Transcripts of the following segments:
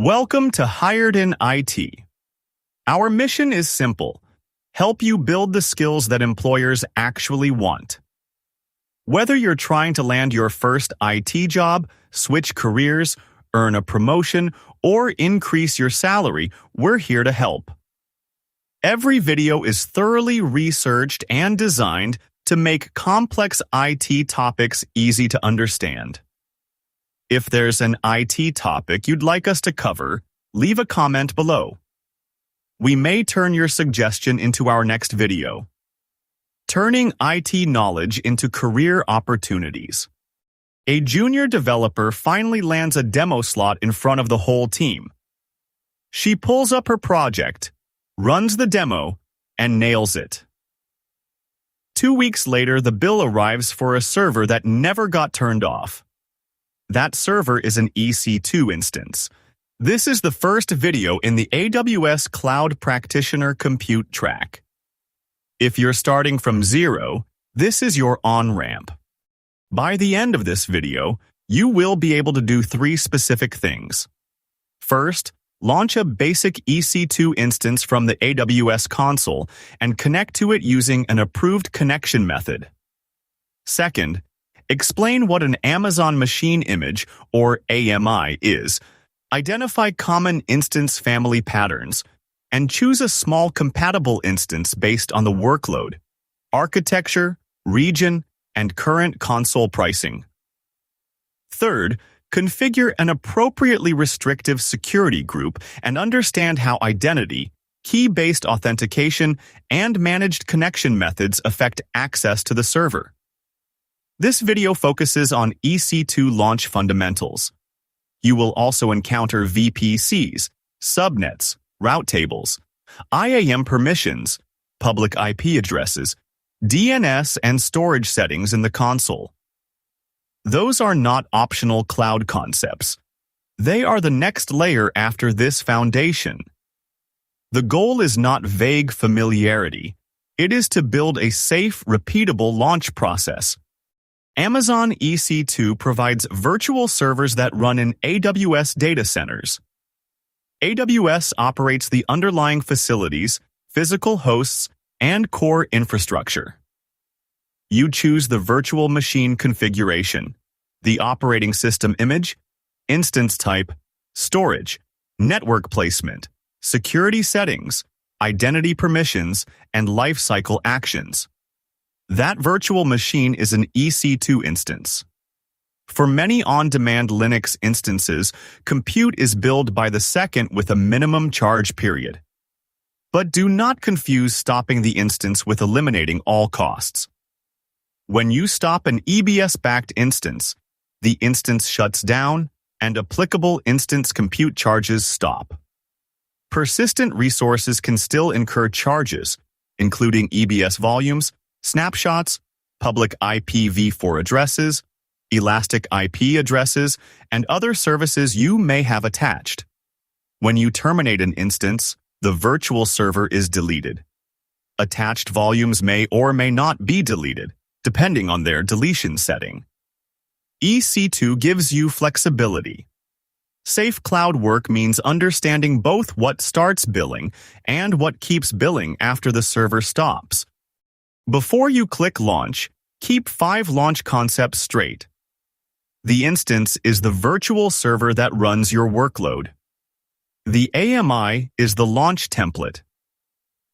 Welcome to Hired in IT. Our mission is simple: help you build the skills that employers actually want. Whether you're trying to land your first IT job, switch careers, earn a promotion, or increase your salary, we're here to help. Every video is thoroughly researched and designed to make complex IT topics easy to understand. If there's an IT topic you'd like us to cover, leave a comment below. We may turn your suggestion into our next video. Turning IT knowledge into career opportunities. A junior developer finally lands a demo slot in front of the whole team. She pulls up her project, runs the demo, and nails it. 2 weeks later, the bill arrives for a server that never got turned off. That server is an EC2 instance. This is the first video in the AWS Cloud Practitioner Compute track. If you're starting from zero, this is your on-ramp. By the end of this video, you will be able to do 3 specific things. First, launch a basic EC2 instance from the AWS console and connect to it using an approved connection method. Second, explain what an Amazon Machine Image, or AMI, is, identify common instance family patterns, and choose a small compatible instance based on the workload, architecture, region, and current console pricing. Third, configure an appropriately restrictive security group and understand how identity, key-based authentication, and managed connection methods affect access to the server. This video focuses on EC2 launch fundamentals. You will also encounter VPCs, subnets, route tables, IAM permissions, public IP addresses, DNS, and storage settings in the console. Those are not optional cloud concepts. They are the next layer after this foundation. The goal is not vague familiarity. It is to build a safe, repeatable launch process. Amazon EC2 provides virtual servers that run in AWS data centers. AWS operates the underlying facilities, physical hosts, and core infrastructure. You choose the virtual machine configuration, the operating system image, instance type, storage, network placement, security settings, identity permissions, and lifecycle actions. That virtual machine is an EC2 instance. For many on-demand Linux instances, compute is billed by the second with a minimum charge period. But do not confuse stopping the instance with eliminating all costs. When you stop an EBS-backed instance, the instance shuts down and applicable instance compute charges stop. Persistent resources can still incur charges, including EBS volumes, snapshots, public IPv4 addresses, elastic IP addresses, and other services you may have attached. When you terminate an instance, the virtual server is deleted. Attached volumes may or may not be deleted, depending on their deletion setting. EC2 gives you flexibility. Safe cloud work means understanding both what starts billing and what keeps billing after the server stops. Before you click Launch, keep 5 launch concepts straight. The instance is the virtual server that runs your workload. The AMI is the launch template.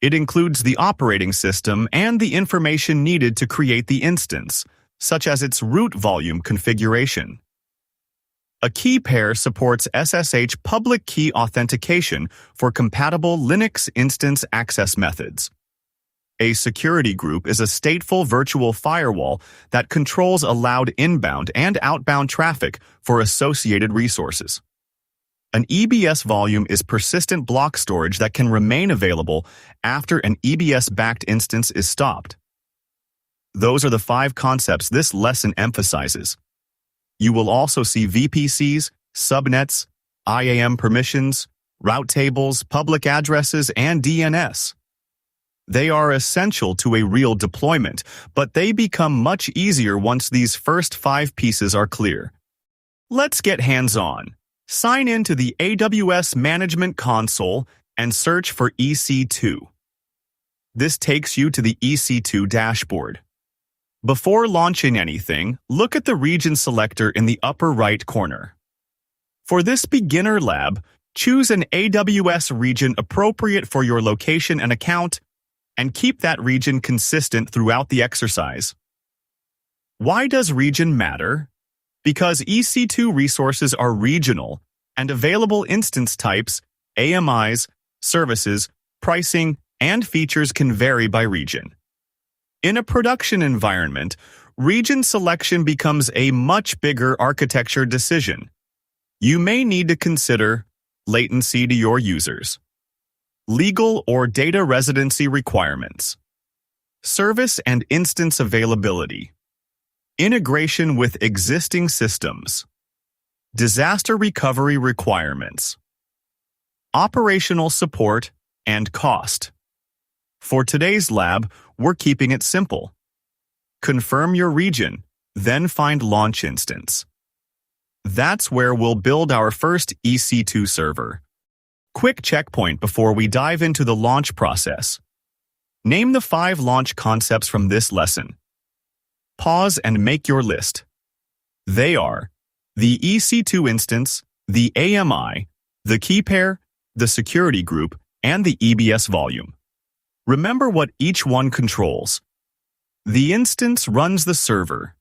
It includes the operating system and the information needed to create the instance, such as its root volume configuration. A key pair supports SSH public key authentication for compatible Linux instance access methods. A security group is a stateful virtual firewall that controls allowed inbound and outbound traffic for associated resources. An EBS volume is persistent block storage that can remain available after an EBS-backed instance is stopped. Those are the 5 concepts this lesson emphasizes. You will also see VPCs, subnets, IAM permissions, route tables, public addresses, and DNS. They are essential to a real deployment, but they become much easier once these first 5 pieces are clear. Let's get hands-on. Sign in to the AWS Management Console and search for EC2. This takes you to the EC2 dashboard. Before launching anything, look at the region selector in the upper right corner. For this beginner lab, choose an AWS region appropriate for your location and account, and keep that region consistent throughout the exercise. Why does region matter? Because EC2 resources are regional, and available instance types, AMIs, services, pricing, and features can vary by region. In a production environment, region selection becomes a much bigger architecture decision. You may need to consider latency to your users, legal or data residency requirements, service and instance availability, integration with existing systems, disaster recovery requirements, operational support, and cost. For today's lab, we're keeping it simple. Confirm your region, then find launch instance. That's where we'll build our first EC2 server. Quick checkpoint before we dive into the launch process. Name the 5 launch concepts from this lesson. Pause and make your list. They are the EC2 instance, the AMI, the key pair, the security group, and the EBS volume. Remember what each one controls. The instance runs the server.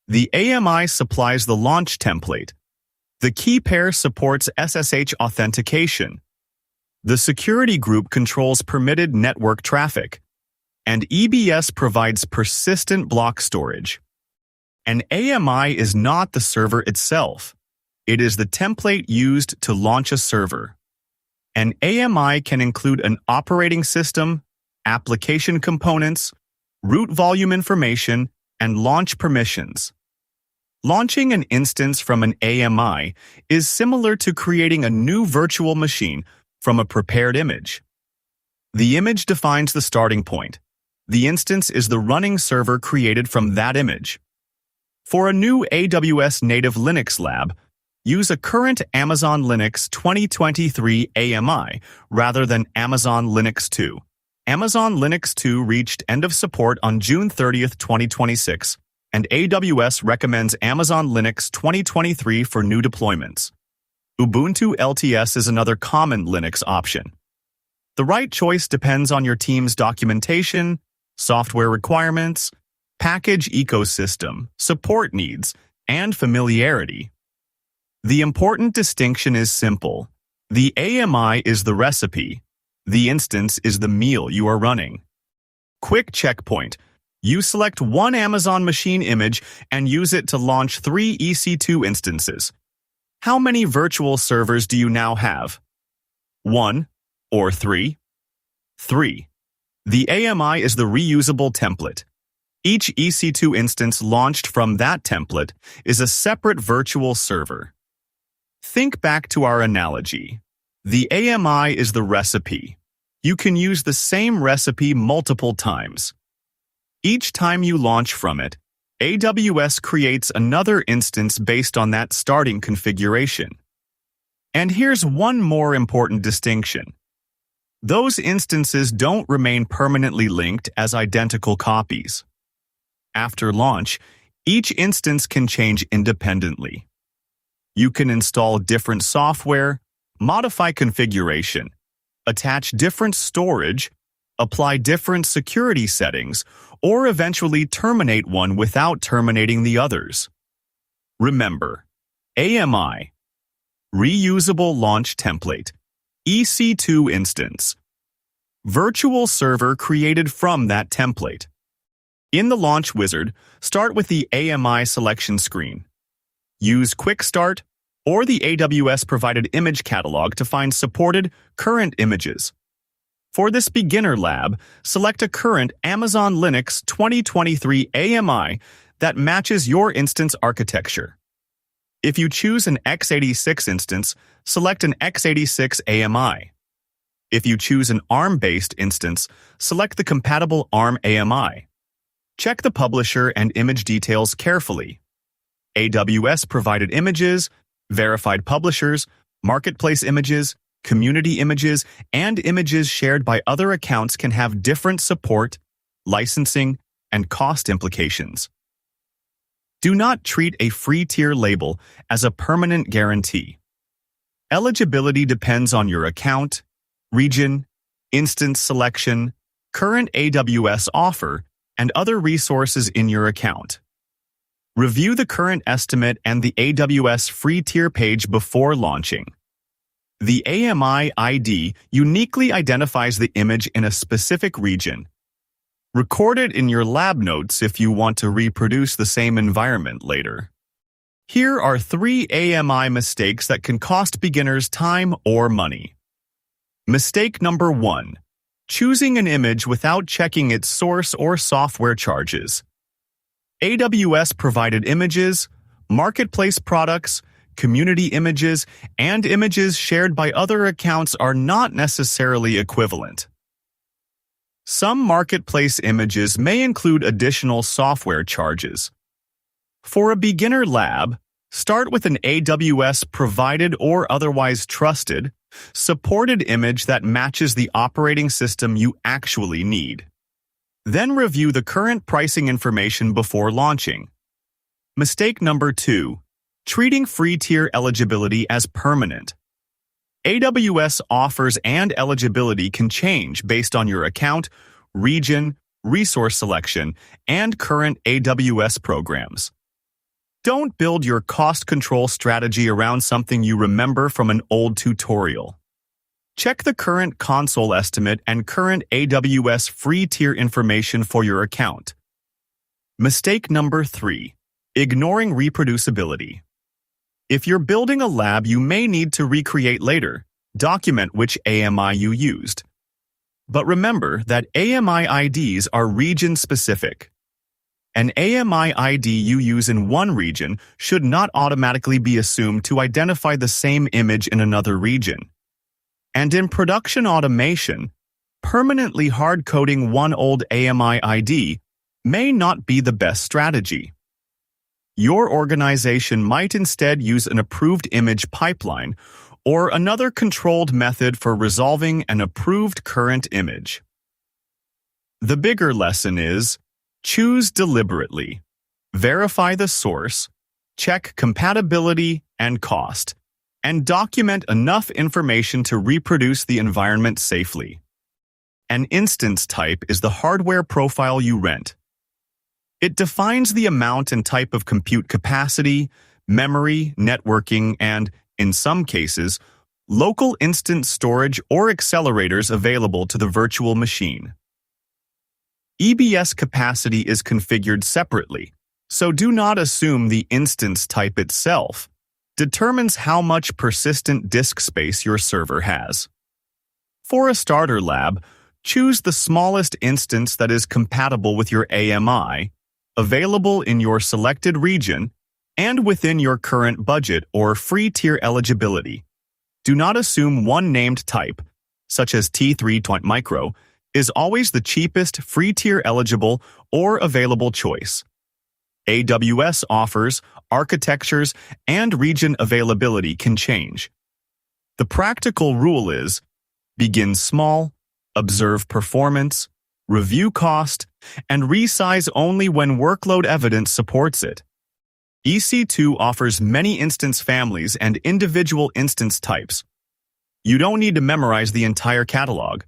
The AMI supplies the launch template. The key pair supports SSH authentication. The security group controls permitted network traffic. And EBS provides persistent block storage. An AMI is not the server itself. It is the template used to launch a server. An AMI can include an operating system, application components, root volume information, and launch permissions. Launching an instance from an AMI is similar to creating a new virtual machine from a prepared image. The image defines the starting point. The instance is the running server created from that image. For a new AWS native Linux lab, use a current Amazon Linux 2023 AMI rather than Amazon Linux 2. Amazon Linux 2 reached end of support on June 30, 2026, and AWS recommends Amazon Linux 2023 for new deployments. Ubuntu LTS is another common Linux option. The right choice depends on your team's documentation, software requirements, package ecosystem, support needs, and familiarity. The important distinction is simple. The AMI is the recipe. The instance is the meal you are running. Quick checkpoint. You select one Amazon machine image and use it to launch 3 EC2 instances. How many virtual servers do you now have? 1 or 3? 3. The AMI is the reusable template. Each EC2 instance launched from that template is a separate virtual server. Think back to our analogy. The AMI is the recipe. You can use the same recipe multiple times. Each time you launch from it, AWS creates another instance based on that starting configuration. And here's one more important distinction. Those instances don't remain permanently linked as identical copies. After launch, each instance can change independently. You can install different software, modify configuration, attach different storage, apply different security settings, or eventually terminate one without terminating the others. Remember, AMI, Reusable Launch Template, EC2 instance, virtual server created from that template. In the Launch Wizard, start with the AMI selection screen. Use Quick Start or the AWS-provided image catalog to find supported current images. For this beginner lab, select a current Amazon Linux 2023 AMI that matches your instance architecture. If you choose an x86 instance, select an x86 AMI. If you choose an ARM-based instance, select the compatible ARM AMI. Check the publisher and image details carefully. AWS-provided images, Verified publishers, marketplace images, community images, and images shared by other accounts can have different support, licensing, and cost implications. Do not treat a free tier label as a permanent guarantee. Eligibility depends on your account, region, instance selection, current AWS offer, and other resources in your account. Review the current estimate and the AWS free tier page before launching. The AMI ID uniquely identifies the image in a specific region. Record it in your lab notes if you want to reproduce the same environment later. Here are 3 AMI mistakes that can cost beginners time or money. Mistake number 1. Choosing an image without checking its source or software charges. AWS provided images, marketplace products, community images, and images shared by other accounts are not necessarily equivalent. Some marketplace images may include additional software charges. For a beginner lab, start with an AWS-provided or otherwise trusted, supported image that matches the operating system you actually need. Then review the current pricing information before launching. Mistake number 2. Treating free tier eligibility as permanent. AWS offers and eligibility can change based on your account, region, resource selection, and current AWS programs. Don't build your cost control strategy around something you remember from an old tutorial. Check the current console estimate and current AWS free tier information for your account. Mistake number 3. Ignoring reproducibility. If you're building a lab you may need to recreate later, document which AMI you used. But remember that AMI IDs are region-specific. An AMI ID you use in one region should not automatically be assumed to identify the same image in another region. And in production automation, permanently hard-coding one old AMI ID may not be the best strategy. Your organization might instead use an approved image pipeline or another controlled method for resolving an approved current image. The bigger lesson is, choose deliberately, verify the source, check compatibility and cost, and document enough information to reproduce the environment safely. An instance type is the hardware profile you rent. It defines the amount and type of compute capacity, memory, networking, and, in some cases, local instance storage or accelerators available to the virtual machine. EBS capacity is configured separately, so do not assume the instance type itself determines how much persistent disk space your server has. For a starter lab, choose the smallest instance that is compatible with your AMI, available in your selected region, and within your current budget or free tier eligibility. Do not assume one named type, such as T3 Micro, is always the cheapest free tier eligible or available choice. AWS offers, architectures, and region availability can change. The practical rule is, begin small, observe performance, review cost, and resize only when workload evidence supports it. EC2 offers many instance families and individual instance types. You don't need to memorize the entire catalog.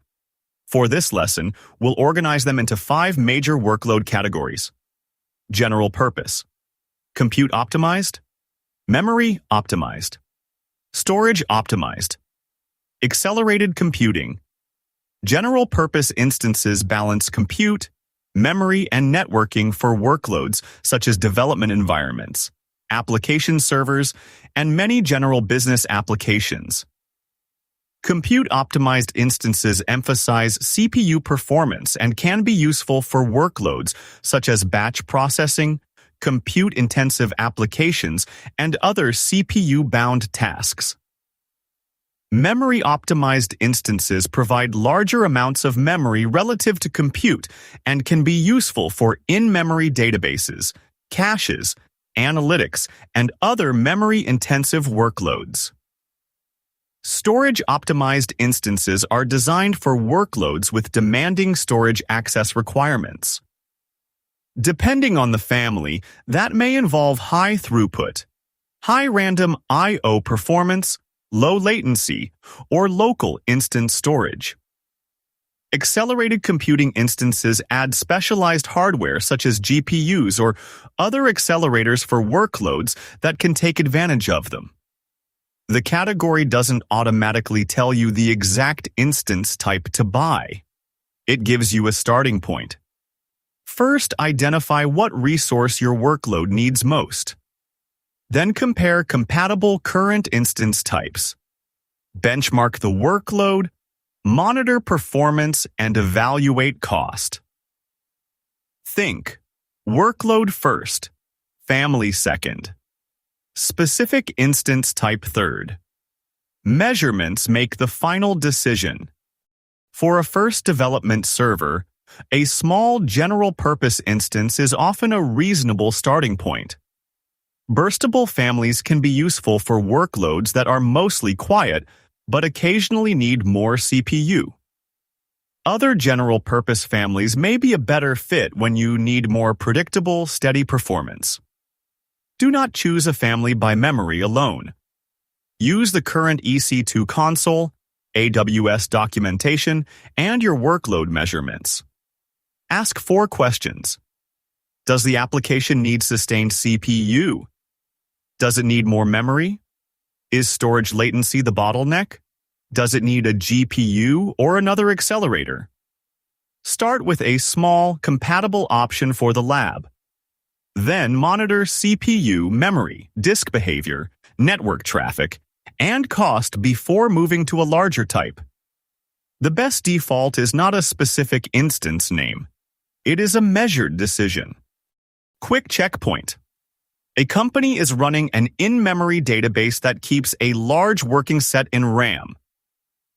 For this lesson, we'll organize them into 5 major workload categories. General purpose. Compute optimized. Memory optimized. Storage optimized. Accelerated computing. General purpose instances balance compute, memory, and networking for workloads such as development environments, application servers, and many general business applications. Compute-optimized instances emphasize CPU performance and can be useful for workloads such as batch processing, compute-intensive applications, and other CPU-bound tasks. Memory-optimized instances provide larger amounts of memory relative to compute and can be useful for in-memory databases, caches, analytics, and other memory-intensive workloads. Storage-optimized instances are designed for workloads with demanding storage access requirements. Depending on the family, that may involve high throughput, high random I/O performance, low latency, or local instance storage. Accelerated computing instances add specialized hardware such as GPUs or other accelerators for workloads that can take advantage of them. The category doesn't automatically tell you the exact instance type to buy. It gives you a starting point. First, identify what resource your workload needs most. Then compare compatible current instance types. Benchmark the workload, monitor performance, and evaluate cost. Think: workload first, family second, specific instance type third. Measurements make the final decision. For a first development server, a small general-purpose instance is often a reasonable starting point. Burstable families can be useful for workloads that are mostly quiet but occasionally need more CPU. Other general-purpose families may be a better fit when you need more predictable, steady performance. Do not choose a family by memory alone. Use the current EC2 console, AWS documentation, and your workload measurements. Ask 4 questions. Does the application need sustained CPU? Does it need more memory? Is storage latency the bottleneck? Does it need a GPU or another accelerator? Start with a small, compatible option for the lab. Then monitor CPU, memory, disk behavior, network traffic, and cost before moving to a larger type. The best default is not a specific instance name. It is a measured decision. Quick checkpoint. A company is running an in-memory database that keeps a large working set in RAM.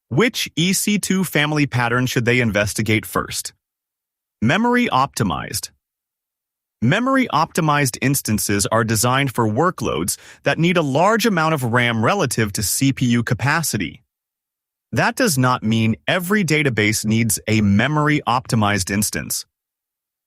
Which EC2 family pattern should they investigate first? Memory optimized. Memory optimized instances are designed for workloads that need a large amount of RAM relative to CPU capacity. That does not mean every database needs a memory optimized instance.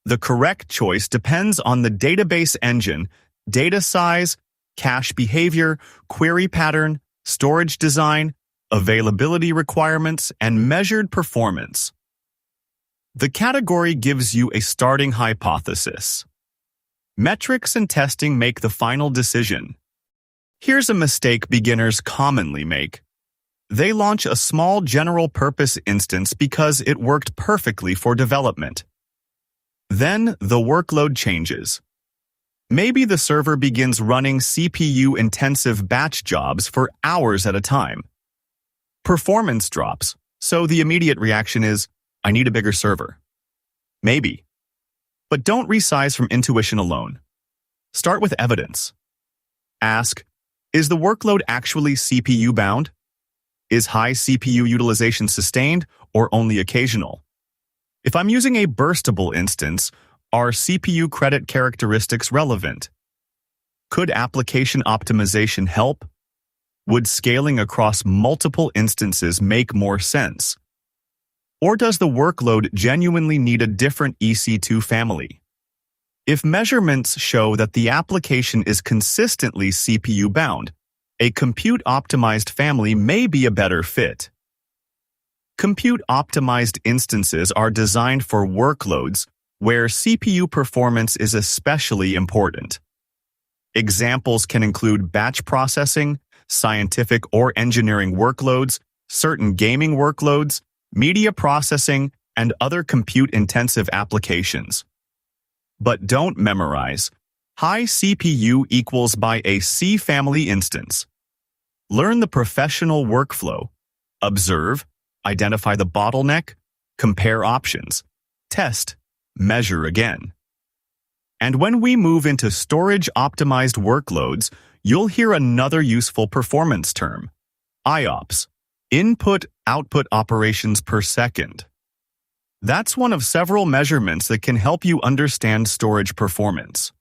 The correct choice depends on the database engine, data size, cache behavior, query pattern, storage design, availability requirements, and measured performance. The category gives you a starting hypothesis. Metrics and testing make the final decision. Here's a mistake beginners commonly make. They launch a small general-purpose instance because it worked perfectly for development. Then the workload changes. Maybe the server begins running CPU-intensive batch jobs for hours at a time. Performance drops, so the immediate reaction is, I need a bigger server. Maybe. But don't resize from intuition alone. Start with evidence. Ask, is the workload actually CPU-bound? Is high CPU utilization sustained or only occasional? If I'm using a burstable instance, are CPU credit characteristics relevant? Could application optimization help? Would scaling across multiple instances make more sense? Or does the workload genuinely need a different EC2 family? If measurements show that the application is consistently CPU-bound, a compute-optimized family may be a better fit. Compute-optimized instances are designed for workloads where CPU performance is especially important. Examples can include batch processing, scientific or engineering workloads, certain gaming workloads, media processing, and other compute-intensive applications. But don't memorize. High CPU equals by a C family instance. Learn the professional workflow. Observe, identify the bottleneck, compare options, test, measure again. And when we move into storage-optimized workloads, you'll hear another useful performance term, IOPS, input-output operations per second. That's one of several measurements that can help you understand storage performance.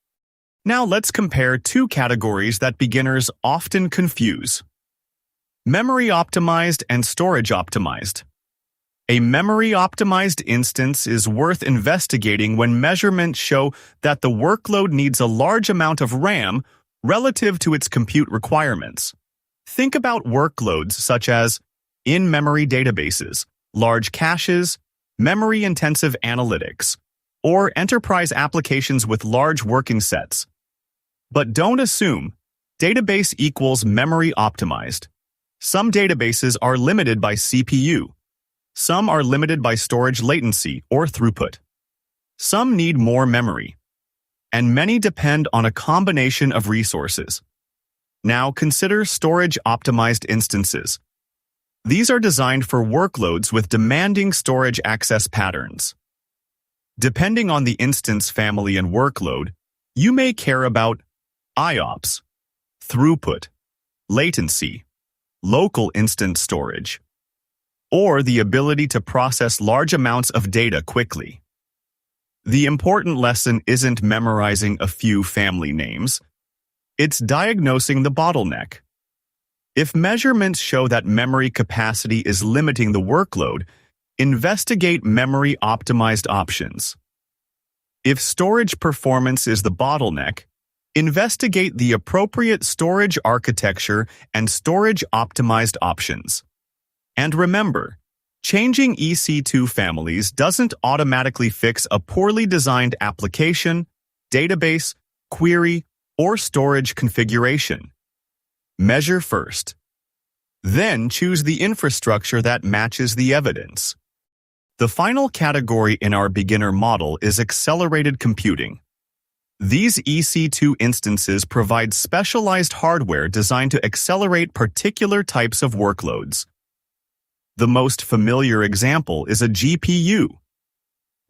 Now let's compare two categories that beginners often confuse: memory optimized and storage optimized. A memory optimized instance is worth investigating when measurements show that the workload needs a large amount of RAM relative to its compute requirements. Think about workloads such as in-memory databases, large caches, memory-intensive analytics, or enterprise applications with large working sets. But don't assume database equals memory optimized. Some databases are limited by CPU. Some are limited by storage latency or throughput. Some need more memory. And many depend on a combination of resources. Now consider storage-optimized instances. These are designed for workloads with demanding storage access patterns. Depending on the instance family and workload, you may care about IOPS, throughput, latency, local instance storage, or the ability to process large amounts of data quickly. The important lesson isn't memorizing a few family names. It's diagnosing the bottleneck. If measurements show that memory capacity is limiting the workload, investigate memory-optimized options. If storage performance is the bottleneck, investigate the appropriate storage architecture and storage-optimized options. And remember, changing EC2 families doesn't automatically fix a poorly designed application, database, query, or storage configuration. Measure first. Then choose the infrastructure that matches the evidence. The final category in our beginner model is accelerated computing. These EC2 instances provide specialized hardware designed to accelerate particular types of workloads. The most familiar example is a GPU.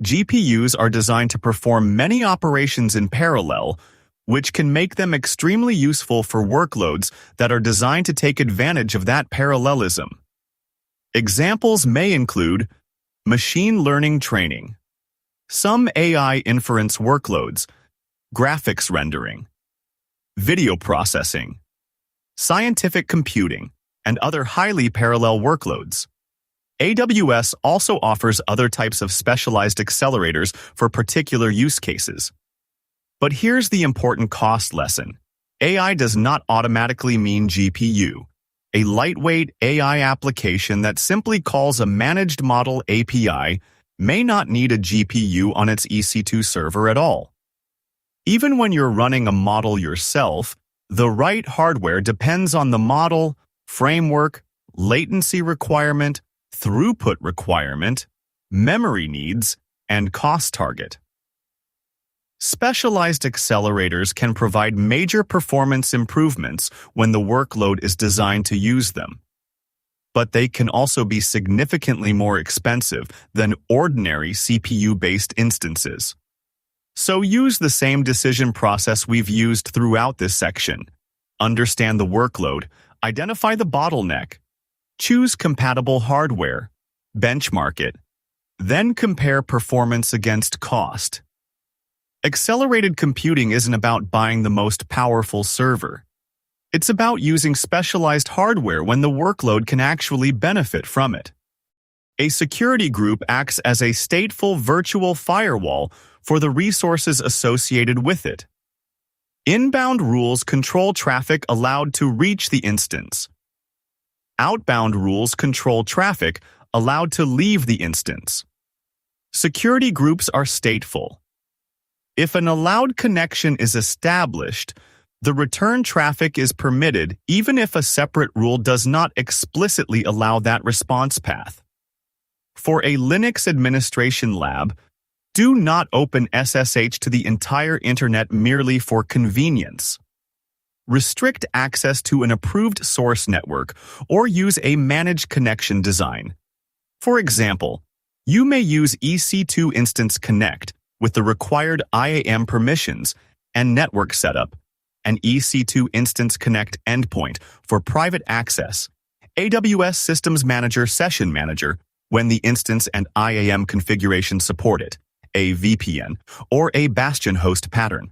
GPUs are designed to perform many operations in parallel, which can make them extremely useful for workloads that are designed to take advantage of that parallelism. Examples may include machine learning training, some AI inference workloads, graphics rendering, video processing, scientific computing, and other highly parallel workloads. AWS also offers other types of specialized accelerators for particular use cases. But here's the important cost lesson. AI does not automatically mean GPU. A lightweight AI application that simply calls a managed model API may not need a GPU on its EC2 server at all. Even when you're running a model yourself, the right hardware depends on the model, framework, latency requirement, throughput requirement, memory needs, and cost target. Specialized accelerators can provide major performance improvements when the workload is designed to use them. But they can also be significantly more expensive than ordinary CPU-based instances. So use the same decision process we've used throughout this section. Understand the workload, identify the bottleneck, choose compatible hardware, benchmark it, then compare performance against cost. Accelerated computing isn't about buying the most powerful server. It's about using specialized hardware when the workload can actually benefit from it. A security group acts as a stateful virtual firewall for the resources associated with it. Inbound rules control traffic allowed to reach the instance. Outbound rules control traffic allowed to leave the instance. Security groups are stateful. If an allowed connection is established, the return traffic is permitted even if a separate rule does not explicitly allow that response path. For a Linux administration lab, do not open SSH to the entire internet merely for convenience. Restrict access to an approved source network or use a managed connection design. For example, you may use EC2 Instance Connect with the required IAM permissions and network setup, and EC2 Instance Connect endpoint for private access, AWS Systems Manager Session Manager when the instance and IAM configuration support it, a VPN, or a bastion host pattern.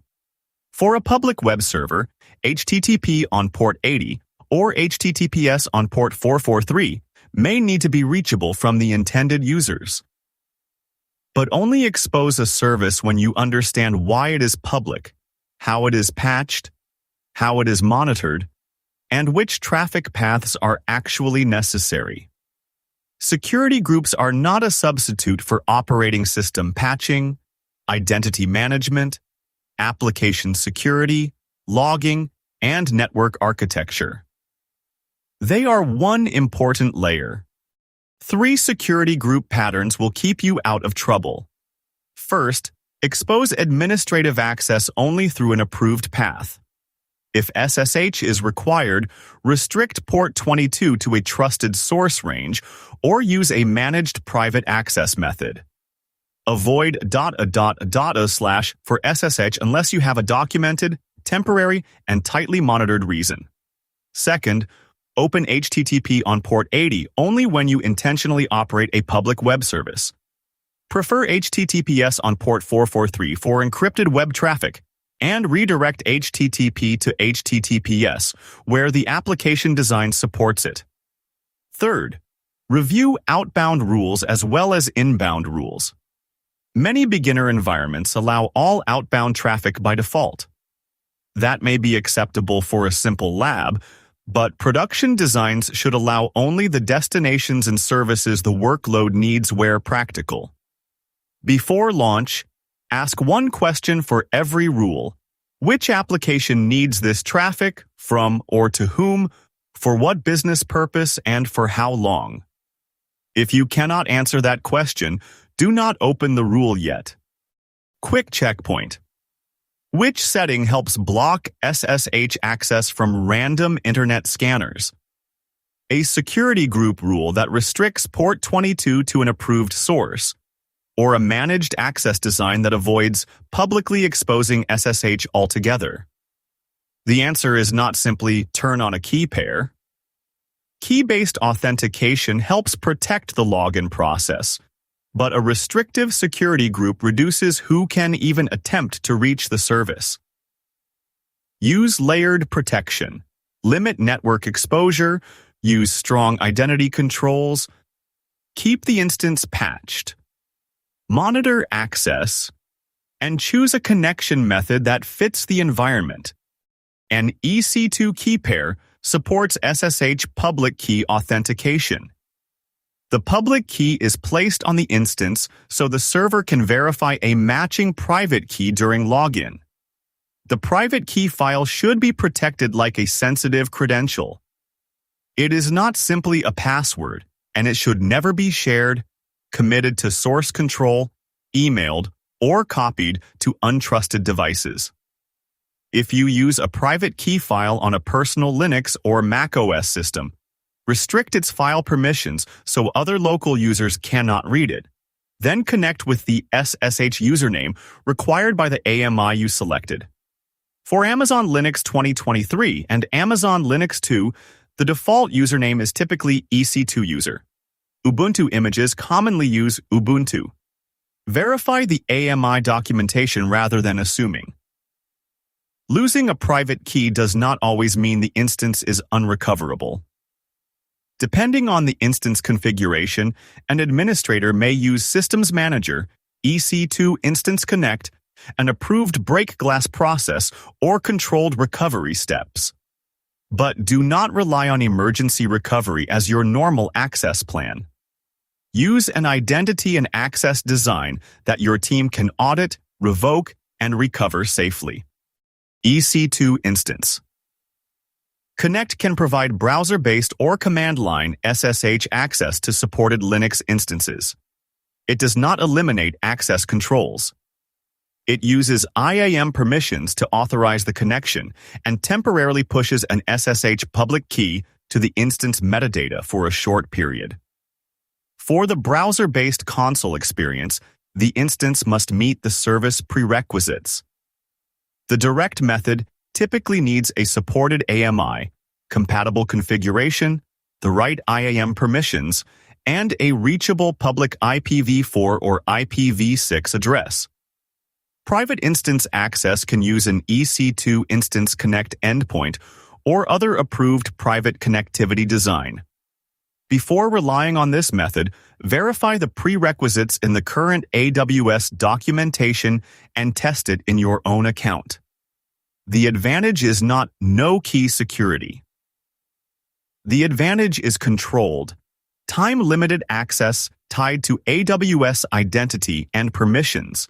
For a public web server, HTTP on port 80 or HTTPS on port 443 may need to be reachable from the intended users. But only expose a service when you understand why it is public, how it is patched, how it is monitored, and which traffic paths are actually necessary. Security groups are not a substitute for operating system patching, identity management, application security, logging, and network architecture. They are one important layer. 3 security group patterns will keep you out of trouble. First, expose administrative access only through an approved path. If SSH is required, restrict port 22 to a trusted source range or use a managed private access method. Avoid // for SSH unless you have a documented, temporary, and tightly monitored reason. Second, open HTTP on port 80 only when you intentionally operate a public web service. Prefer HTTPS on port 443 for encrypted web traffic, and redirect HTTP to HTTPS, where the application design supports it. Third, review outbound rules as well as inbound rules. Many beginner environments allow all outbound traffic by default. That may be acceptable for a simple lab, but production designs should allow only the destinations and services the workload needs where practical. Before launch, ask one question for every rule. Which application needs this traffic, from or to whom, for what business purpose, and for how long? If you cannot answer that question, do not open the rule yet. Quick checkpoint. Which setting helps block SSH access from random internet scanners? A security group rule that restricts port 22 to an approved source, or a managed access design that avoids publicly exposing SSH altogether? The answer is not simply turn on a key pair. Key-based authentication helps protect the login process, but a restrictive security group reduces who can even attempt to reach the service. Use layered protection. Limit network exposure. Use strong identity controls. Keep the instance patched. Monitor access. And choose a connection method that fits the environment. An EC2 key pair supports SSH public key authentication. The public key is placed on the instance so the server can verify a matching private key during login. The private key file should be protected like a sensitive credential. It is not simply a password, and it should never be shared, committed to source control, emailed, or copied to untrusted devices. If you use a private key file on a personal Linux or macOS system, restrict its file permissions so other local users cannot read it. Then connect with the SSH username required by the AMI you selected. For Amazon Linux 2023 and Amazon Linux 2, the default username is typically EC2 user. Ubuntu images commonly use Ubuntu. Verify the AMI documentation rather than assuming. Losing a private key does not always mean the instance is unrecoverable. Depending on the instance configuration, an administrator may use Systems Manager, EC2 Instance Connect, an approved break glass process, or controlled recovery steps. But do not rely on emergency recovery as your normal access plan. Use an identity and access design that your team can audit, revoke, and recover safely. EC2 Instance. Connect can provide browser-based or command-line SSH access to supported Linux instances. It does not eliminate access controls. It uses IAM permissions to authorize the connection and temporarily pushes an SSH public key to the instance metadata for a short period. For the browser-based console experience, the instance must meet the service prerequisites. The direct method typically needs a supported AMI, compatible configuration, the right IAM permissions, and a reachable public IPv4 or IPv6 address. Private instance access can use an EC2 Instance Connect endpoint or other approved private connectivity design. Before relying on this method, verify the prerequisites in the current AWS documentation and test it in your own account. The advantage is not no-key security. The advantage is controlled, time-limited access tied to AWS identity and permissions,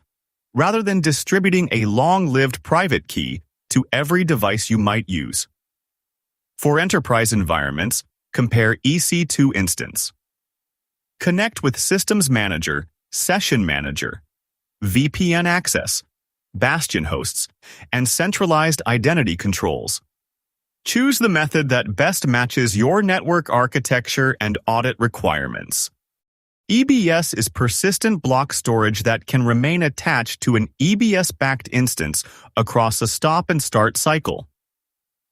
rather than distributing a long-lived private key to every device you might use. For enterprise environments, compare EC2 Instance. Connect with Systems Manager, Session Manager, VPN access, bastion hosts, and centralized identity controls. Choose the method that best matches your network architecture and audit requirements. EBS is persistent block storage that can remain attached to an EBS-backed instance across a stop and start cycle.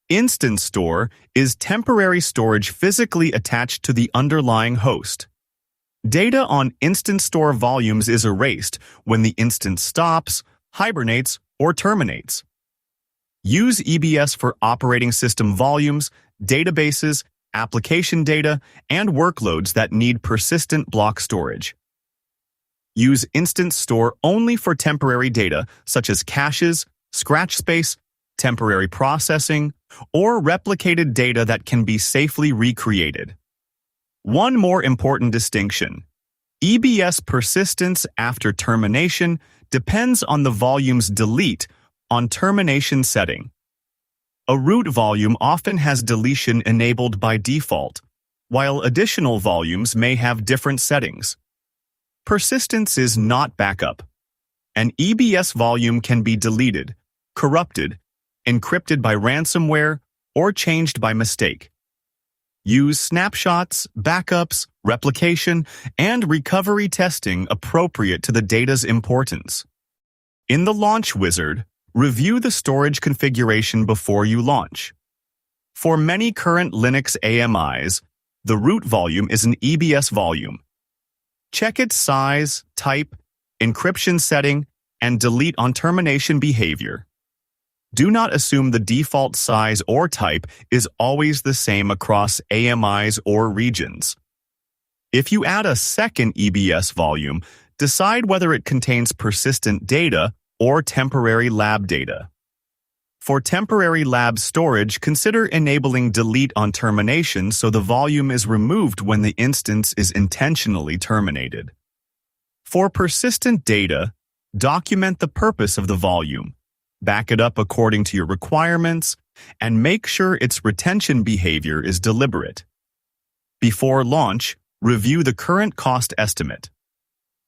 Instance store is temporary storage physically attached to the underlying host. Data on instance store volumes is erased when the instance stops, hibernates, or terminates. Use EBS for operating system volumes, databases, application data, and workloads that need persistent block storage. Use instance store only for temporary data such as caches, scratch space, temporary processing, or replicated data that can be safely recreated. One more important distinction: EBS persistence after termination depends on the volume's delete on termination setting. A root volume often has deletion enabled by default, while additional volumes may have different settings. Persistence is not backup. An EBS volume can be deleted, corrupted, encrypted by ransomware, or changed by mistake. Use snapshots, backups, replication, and recovery testing appropriate to the data's importance. In the Launch Wizard, review the storage configuration before you launch. For many current Linux AMIs, the root volume is an EBS volume. Check its size, type, encryption setting, and delete on termination behavior. Do not assume the default size or type is always the same across AMIs or regions. If you add a second EBS volume, decide whether it contains persistent data or temporary lab data. For temporary lab storage, consider enabling delete on termination so the volume is removed when the instance is intentionally terminated. For persistent data, document the purpose of the volume, back it up according to your requirements, and make sure its retention behavior is deliberate. Before launch, review the current cost estimate.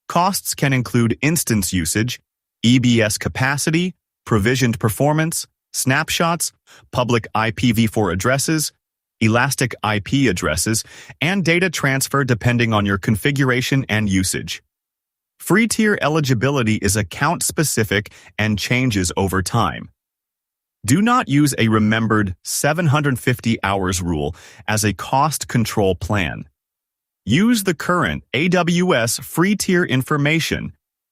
Costs can include instance usage, EBS capacity, provisioned performance, snapshots, public IPv4 addresses, elastic IP addresses, and data transfer depending on your configuration and usage. Free tier eligibility is account-specific and changes over time. Do not use a remembered 750 hours rule as a cost control plan. Use the current AWS free tier information,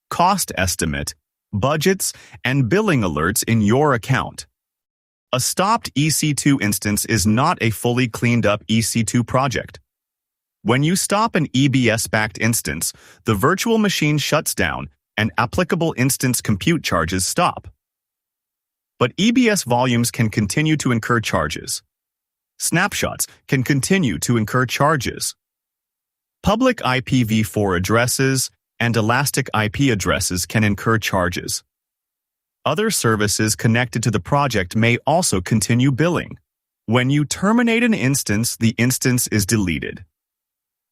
cost estimate, budgets, and billing alerts in your account. A stopped EC2 instance is not a fully cleaned up EC2 project. When you stop an EBS-backed instance, the virtual machine shuts down and applicable instance compute charges stop. But EBS volumes can continue to incur charges. Snapshots can continue to incur charges. Public IPv4 addresses and elastic IP addresses can incur charges. Other services connected to the project may also continue billing. When you terminate an instance, the instance is deleted.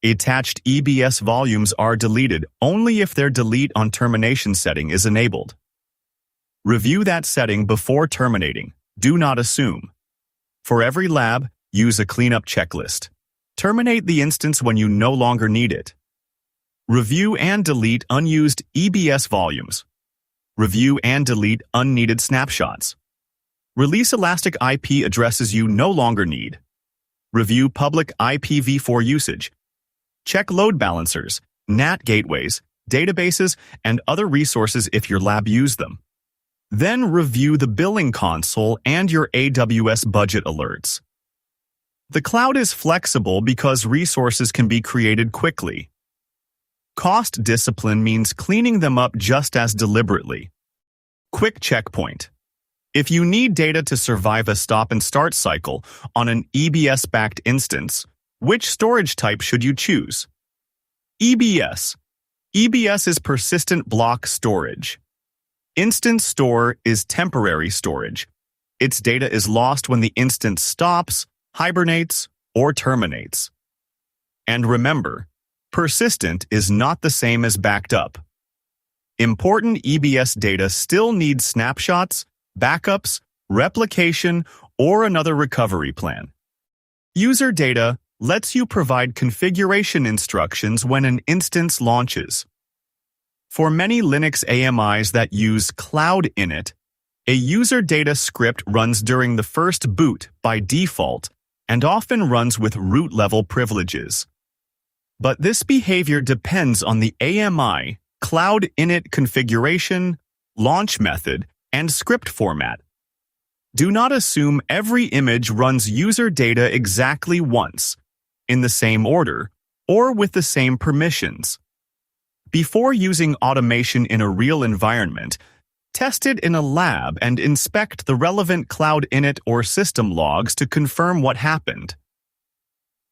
Attached EBS volumes are deleted only if their delete on termination setting is enabled. Review that setting before terminating. Do not assume. For every lab, use a cleanup checklist. Terminate the instance when you no longer need it. Review and delete unused EBS volumes. Review and delete unneeded snapshots. Release elastic IP addresses you no longer need. Review public IPv4 usage. Check load balancers, NAT gateways, databases, and other resources if your lab use them. Then review the billing console and your AWS budget alerts. The cloud is flexible because resources can be created quickly. Cost discipline means cleaning them up just as deliberately. Quick checkpoint. If you need data to survive a stop-and-start cycle on an EBS-backed instance, which storage type should you choose? EBS. EBS is persistent block storage. Instance store is temporary storage. Its data is lost when the instance stops, hibernates, or terminates. And remember, persistent is not the same as backed up. Important EBS data still needs snapshots, backups, replication, or another recovery plan. User data lets you provide configuration instructions when an instance launches. For many Linux AMIs that use Cloud Init, a user data script runs during the first boot by default and often runs with root-level privileges. But this behavior depends on the AMI, Cloud Init configuration, launch method, and script format. Do not assume every image runs user data exactly once, in the same order, or with the same permissions. Before using automation in a real environment, test it in a lab and inspect the relevant Cloud Init or system logs to confirm what happened.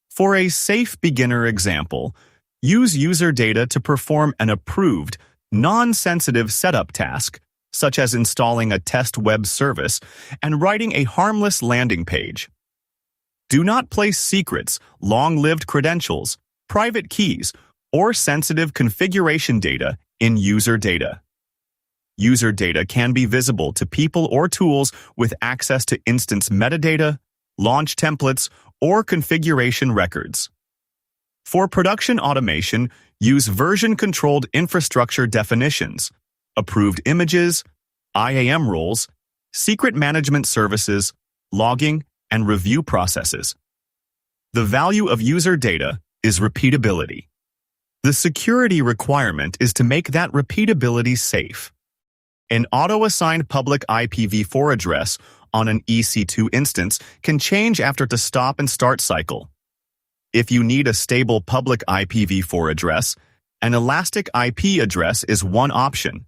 For a safe beginner example, use user data to perform an approved, non-sensitive setup task, such as installing a test web service and writing a harmless landing page. Do not place secrets, long-lived credentials, private keys, or sensitive configuration data in user data. User data can be visible to people or tools with access to instance metadata, launch templates, or configuration records. For production automation, use version-controlled infrastructure definitions, approved images, IAM roles, secret management services, logging, and review processes. The value of user data is repeatability. The security requirement is to make that repeatability safe. An auto-assigned public IPv4 address on an EC2 instance can change after the stop and start cycle. If you need a stable public IPv4 address, an elastic IP address is one option.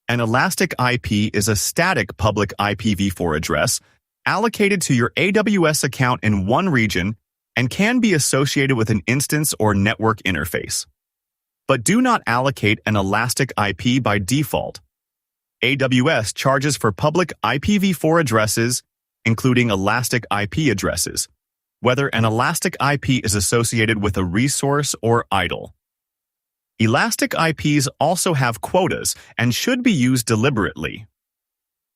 An elastic IP is a static public IPv4 address allocated to your AWS account in one region and can be associated with an instance or network interface. But do not allocate an elastic IP by default. AWS charges for public IPv4 addresses, including elastic IP addresses, whether an elastic IP is associated with a resource or idle. Elastic IPs also have quotas and should be used deliberately.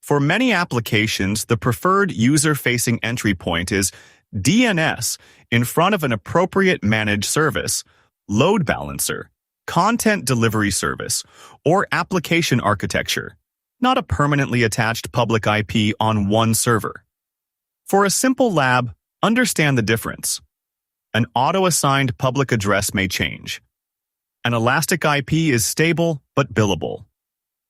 For many applications, the preferred user-facing entry point is DNS in front of an appropriate managed service, load balancer, content delivery service, or application architecture, not a permanently attached public IP on one server. For a simple lab, understand the difference. An auto-assigned public address may change. An elastic IP is stable but billable.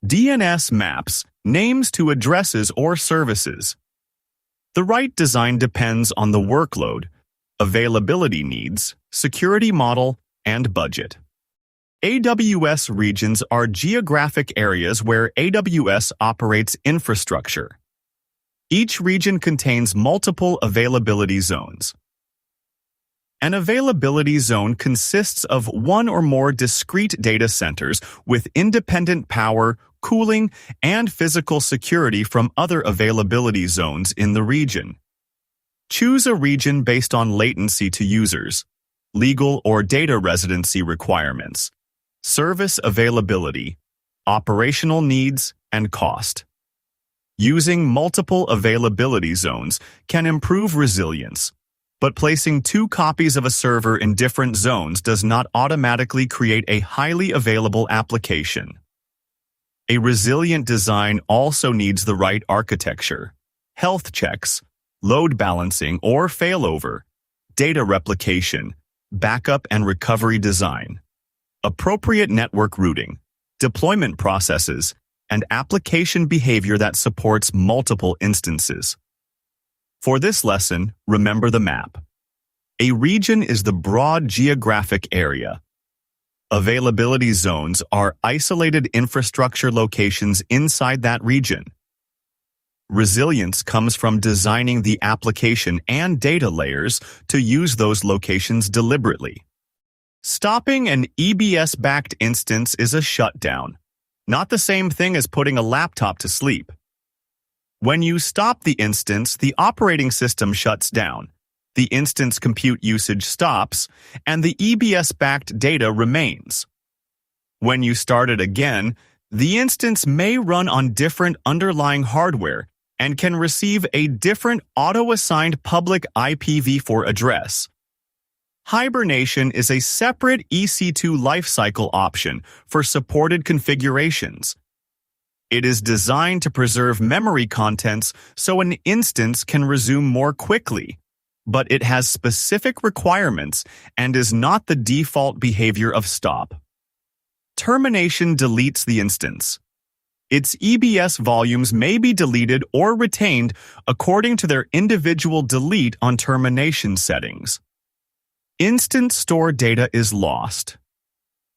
DNS maps names to addresses or services. The right design depends on the workload, availability needs, security model, and budget. AWS regions are geographic areas where AWS operates infrastructure. Each region contains multiple availability zones. An availability zone consists of one or more discrete data centers with independent power, cooling, and physical security from other availability zones in the region. Choose a region based on latency to users, legal or data residency requirements, service availability, operational needs, and cost. Using multiple availability zones can improve resilience, but placing 2 copies of a server in different zones does not automatically create a highly available application. A resilient design also needs the right architecture, health checks, load balancing or failover, data replication, backup and recovery design, appropriate network routing, deployment processes, and application behavior that supports multiple instances. For this lesson, remember the map. A region is the broad geographic area. Availability zones are isolated infrastructure locations inside that region. Resilience comes from designing the application and data layers to use those locations deliberately. Stopping an EBS-backed instance is a shutdown, not the same thing as putting a laptop to sleep. When you stop the instance, the operating system shuts down, the instance compute usage stops, and the EBS-backed data remains. When you start it again, the instance may run on different underlying hardware and can receive a different auto-assigned public IPv4 address. Hibernation is a separate EC2 lifecycle option for supported configurations. It is designed to preserve memory contents so an instance can resume more quickly, but it has specific requirements and is not the default behavior of stop. Termination deletes the instance. Its EBS volumes may be deleted or retained according to their individual delete on termination settings. Instant store data is lost.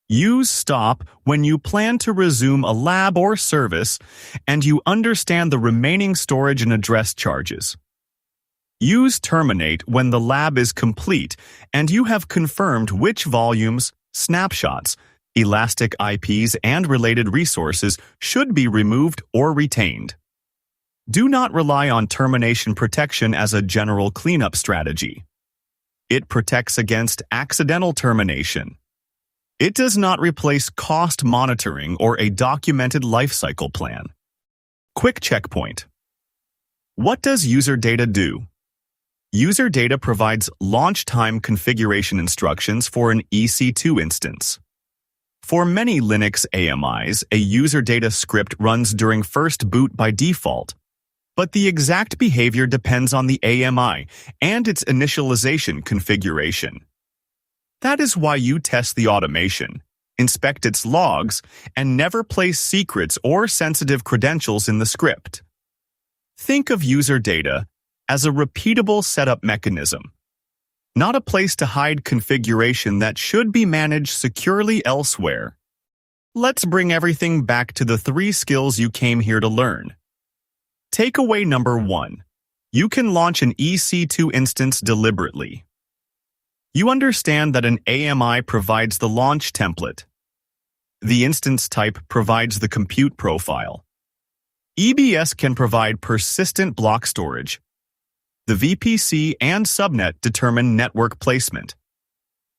Use stop when you plan to resume a lab or service and you understand the remaining storage and address charges. Use terminate when the lab is complete and you have confirmed which volumes, snapshots, elastic IPs, and related resources should be removed or retained. Do not rely on termination protection as a general cleanup strategy. It protects against accidental termination. It does not replace cost monitoring or a documented lifecycle plan. Quick checkpoint. What does user data do? User data provides launch time configuration instructions for an EC2 instance. For many Linux AMIs, a user data script runs during first boot by default, but the exact behavior depends on the AMI and its initialization configuration. That is why you test the automation, inspect its logs, and never place secrets or sensitive credentials in the script. Think of user data as a repeatable setup mechanism, not a place to hide configuration that should be managed securely elsewhere. Let's bring everything back to the 3 skills you came here to learn. Takeaway number 1. You can launch an EC2 instance deliberately. You understand that an AMI provides the launch template. The instance type provides the compute profile. EBS can provide persistent block storage. The VPC and subnet determine network placement.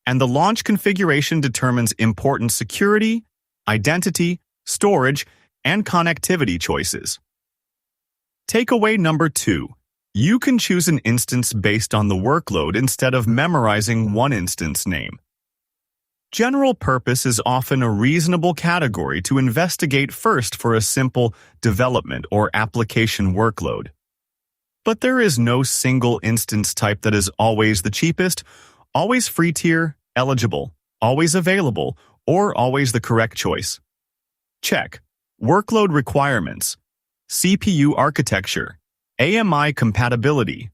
And the launch configuration determines important security, identity, storage, and connectivity choices. Takeaway number 2. You can choose an instance based on the workload instead of memorizing one instance name. General purpose is often a reasonable category to investigate first for a simple development or application workload. But there is no single instance type that is always the cheapest, always free tier, eligible, always available, or always the correct choice. Check. Workload requirements, CPU architecture, AMI compatibility,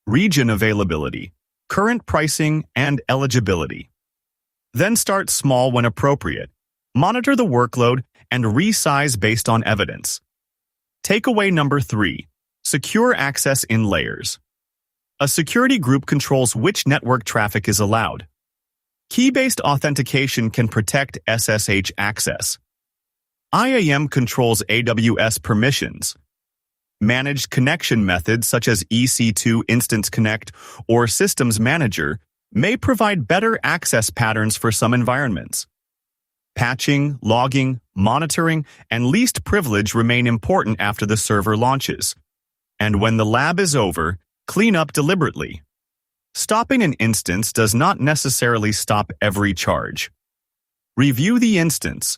region availability, current pricing, and eligibility. Then start small when appropriate. Monitor the workload and resize based on evidence. Takeaway number 3. Secure access in layers. A security group controls which network traffic is allowed. Key-based authentication can protect SSH access. IAM controls AWS permissions. Managed connection methods such as EC2 Instance Connect or Systems Manager may provide better access patterns for some environments. Patching, logging, monitoring, and least privilege remain important after the server launches. And when the lab is over, clean up deliberately. Stopping an instance does not necessarily stop every charge. Review the instance,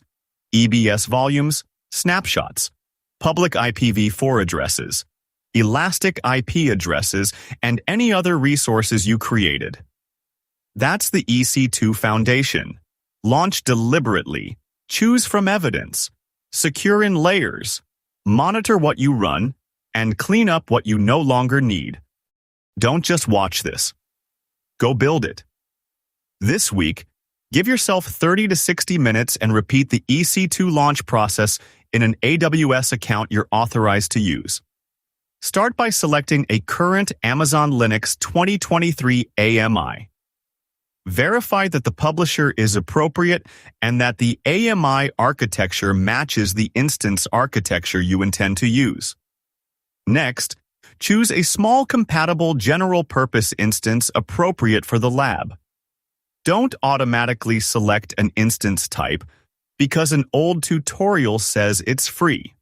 EBS volumes, snapshots, public IPv4 addresses, elastic IP addresses, and any other resources you created. That's the EC2 foundation. Launch deliberately. Choose from evidence. Secure in layers, monitor what you run, and clean up what you no longer need. Don't just watch this. Go build it. This week, give yourself 30 to 60 minutes and repeat the EC2 launch process in an AWS account you're authorized to use. Start by selecting a current Amazon Linux 2023 AMI. Verify that the publisher is appropriate and that the AMI architecture matches the instance architecture you intend to use. Next, choose a small compatible general-purpose instance appropriate for the lab. Don't automatically select an instance type because an old tutorial says it's free.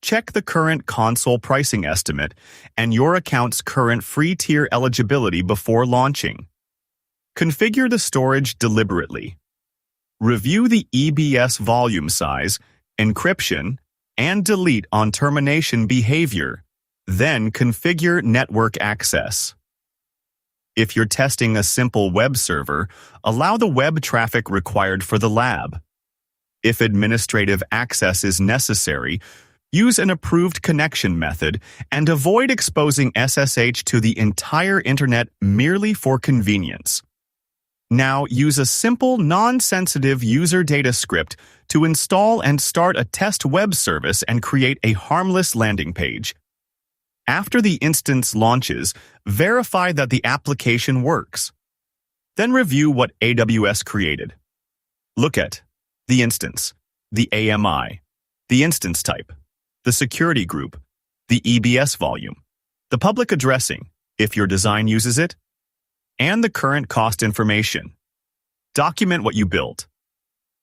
Check the current console pricing estimate and your account's current free tier eligibility before launching. Configure the storage deliberately. Review the EBS volume size, encryption, and delete on termination behavior. Then configure network access. If you're testing a simple web server, allow the web traffic required for the lab. If administrative access is necessary, use an approved connection method and avoid exposing SSH to the entire internet merely for convenience. Now use a simple, non-sensitive user data script to install and start a test web service and create a harmless landing page. After the instance launches, verify that the application works. Then review what AWS created. Look at the instance, the AMI, the instance type, the security group, the EBS volume, the public addressing, if your design uses it, and the current cost information. Document what you built.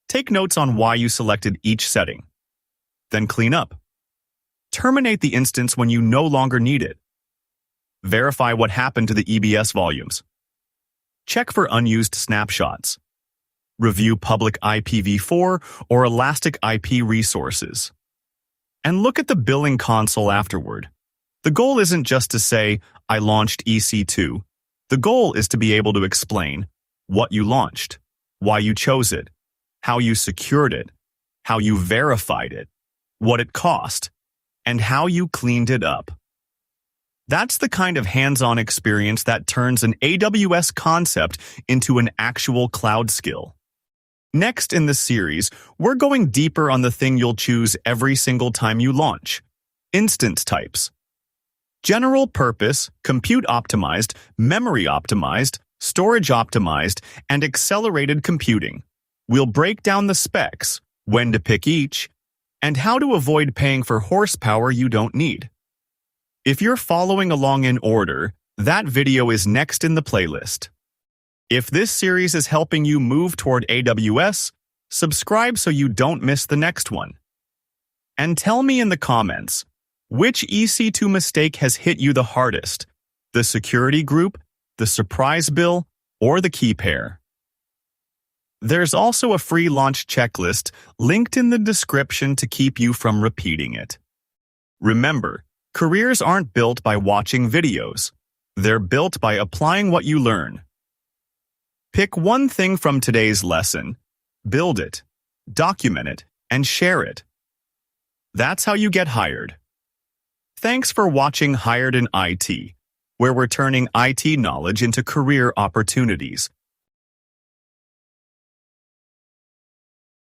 Take notes on why you selected each setting. Then clean up. Terminate the instance when you no longer need it. Verify what happened to the EBS volumes. Check for unused snapshots. Review public IPv4 or elastic IP resources. And look at the billing console afterward. The goal isn't just to say, I launched EC2. The goal is to be able to explain what you launched, why you chose it, how you secured it, how you verified it, what it cost, and how you cleaned it up. That's the kind of hands-on experience that turns an AWS concept into an actual cloud skill. Next in the series, we're going deeper on the thing you'll choose every single time you launch: instance types. General purpose, compute optimized, memory optimized, storage optimized, and accelerated computing. We'll break down the specs, when to pick each, and how to avoid paying for horsepower you don't need. If you're following along in order, that video is next in the playlist. If this series is helping you move toward AWS, subscribe so you don't miss the next one. And tell me in the comments, which EC2 mistake has hit you the hardest? The security group, the surprise bill, or the key pair? There's also a free launch checklist linked in the description to keep you from repeating it. Remember, careers aren't built by watching videos. They're built by applying what you learn. Pick one thing from today's lesson, build it, document it, and share it. That's how you get hired. Thanks for watching Hired in IT, where we're turning IT knowledge into career opportunities.